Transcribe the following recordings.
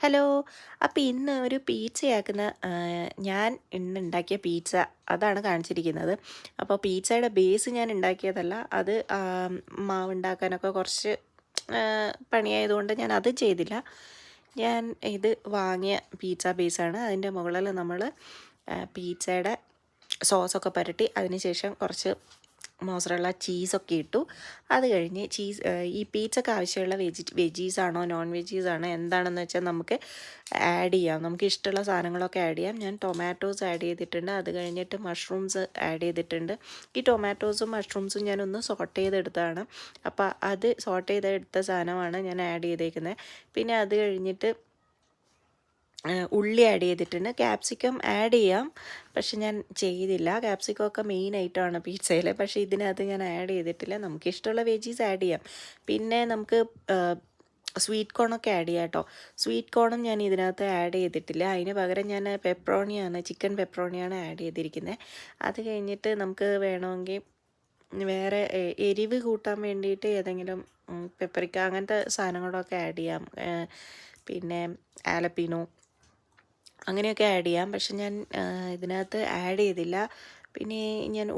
Hello. അപ്പോൾ ഇന്ന് ഒരു പിസ്സയാക്കുന്ന ഞാൻ ഇന്നുണ്ടാക്കിയ പിസ്സ അതാണ് കാണിച്ചിരിക്കുന്നത്. അപ്പോൾ പിസ്സയുടെ ബേസ് ഞാൻ ഉണ്ടാക്കിയതല്ല. അത് മാവുണ്ടാക്കാനൊക്കെ കുറച്ച് പണിയായതുകൊണ്ട് ഞാൻ അത് ചെയ്തില്ല. ഞാൻ ഇത് വാങ്ങിയ പിസ്സ ബേസാണ്. അതിൻ്റെ മുകളിൽ നമ്മൾ പിസ്സയുടെ സോസൊക്കെ പുരട്ടി അതിന് ശേഷം കുറച്ച് മോസറല്ല ചീസൊക്കെ ഇട്ടു. അത് കഴിഞ്ഞ് ഈ പിസ്സയ്ക്ക് ആവശ്യമുള്ള വെജീസാണോ നോൺ വെജീസാണോ എന്താണെന്ന് വെച്ചാൽ നമുക്ക് ആഡ് ചെയ്യാം. നമുക്ക് ഇഷ്ടമുള്ള സാധനങ്ങളൊക്കെ ആഡ് ചെയ്യാം. ഞാൻ ടൊമാറ്റോസ് ആഡ് ചെയ്തിട്ടുണ്ട്. അത് കഴിഞ്ഞിട്ട് മഷ്റൂംസ് ആഡ് ചെയ്തിട്ടുണ്ട്. ഈ ടൊമാറ്റോസും മഷ്റൂംസും ഞാനൊന്ന് സോട്ട് ചെയ്തെടുത്തതാണ്. അപ്പോൾ അത് സോട്ട് ചെയ്തെടുത്ത സാധനമാണ് ഞാൻ ആഡ് ചെയ്തേക്കുന്നത്. പിന്നെ അത് കഴിഞ്ഞിട്ട് ഉള്ളി ആഡ് ചെയ്തിട്ടുണ്ട്. ക്യാപ്സിക്കം ആഡ് ചെയ്യാം, പക്ഷെ ഞാൻ ചെയ്തില്ല. ക്യാപ്സിക്കമൊക്കെ മെയിൻ ഐറ്റമാണ് പിസ്സയിൽ, പക്ഷേ ഇതിനകത്ത് ഞാൻ ആഡ് ചെയ്തിട്ടില്ല. നമുക്ക് ഇഷ്ടമുള്ള വെജീസ് ആഡ് ചെയ്യാം. പിന്നെ നമുക്ക് സ്വീറ്റ് കോണൊക്കെ ആഡ് ചെയ്യാം കേട്ടോ. സ്വീറ്റ് കോണും ഞാൻ ഇതിനകത്ത് ആഡ് ചെയ്തിട്ടില്ല. അതിന് പകരം ഞാൻ ചിക്കൻ പെപ്പറോണിയാണ് ആഡ് ചെയ്തിരിക്കുന്നത്. അത് കഴിഞ്ഞിട്ട് നമുക്ക് വേണമെങ്കിൽ വേറെ എരിവ് കൂട്ടാൻ വേണ്ടിയിട്ട് ഏതെങ്കിലും പെപ്പറിക്ക അങ്ങനത്തെ സാധനങ്ങളൊക്കെ ആഡ് ചെയ്യാം. പിന്നെ ആലപ്പീനോ അങ്ങനെയൊക്കെ ആഡ് ചെയ്യാം, പക്ഷെ ഞാൻ ഇതിനകത്ത് ആഡ് ചെയ്തില്ല. പിന്നെ ഞാൻ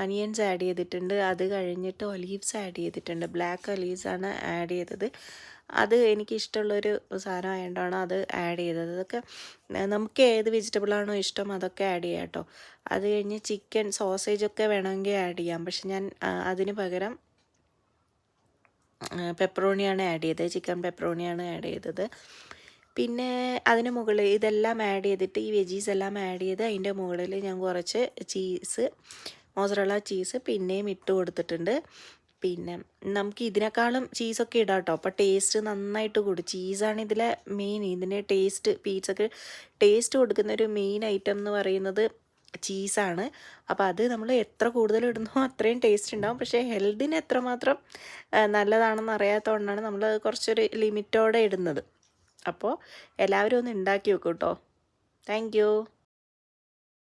അനിയൻസ് ആഡ് ചെയ്തിട്ടുണ്ട്. അത് കഴിഞ്ഞിട്ട് ഒലീവ്സ് ആഡ് ചെയ്തിട്ടുണ്ട്. ബ്ലാക്ക് ഒലീവ്സാണ് ആഡ് ചെയ്തത്. അത് എനിക്കിഷ്ടമുള്ളൊരു സാധനമായതുകൊണ്ടാണ് അത് ആഡ് ചെയ്തത്. അതൊക്കെ നമുക്ക് ഏത് വെജിറ്റബിളാണോ ഇഷ്ടം അതൊക്കെ ആഡ് ചെയ്യാം കേട്ടോ. അത് കഴിഞ്ഞ് ചിക്കൻ സോസേജൊക്കെ വേണമെങ്കിൽ ആഡ് ചെയ്യാം, പക്ഷെ ഞാൻ അതിന് പകരം പെപ്പറോണിയാണ് ആഡ് ചെയ്തത്. ചിക്കൻ പെപ്പറോണിയാണ് ആഡ് ചെയ്തത്. പിന്നെ അതിന് മുകളിൽ ഇതെല്ലാം ആഡ് ചെയ്തിട്ട് ഈ വെജീസ് എല്ലാം ആഡ് ചെയ്ത് അതിൻ്റെ മുകളിൽ ഞാൻ കുറച്ച് മോസറല്ല ചീസ് പിന്നെയും ഇട്ട് കൊടുത്തിട്ടുണ്ട്. പിന്നെ നമുക്ക് ഇതിനേക്കാളും ചീസൊക്കെ ഇടാം കേട്ടോ. അപ്പോൾ ടേസ്റ്റ് നന്നായിട്ട് കൂടും. ചീസാണ് ഇതിലെ മെയിൻ. ഇതിന് പിസ്സക്ക് ടേസ്റ്റ് കൊടുക്കുന്ന ഒരു മെയിൻ ഐറ്റം എന്ന് പറയുന്നത് ചീസാണ്. അപ്പോൾ അത് നമ്മൾ എത്ര കൂടുതൽ ഇടുന്നോ അത്രയും ടേസ്റ്റ് ഉണ്ടാവും. പക്ഷേ ഹെൽത്തിന് എത്രമാത്രം നല്ലതാണെന്ന് അറിയാത്തതുകൊണ്ടാണ് നമ്മൾ കുറച്ചൊരു ലിമിറ്റോടെ ഇടുന്നത്. അപ്പോൾ എല്ലാവരും ഒന്ന് ഉണ്ടാക്കി വെക്കൂ കേട്ടോ. Thank you.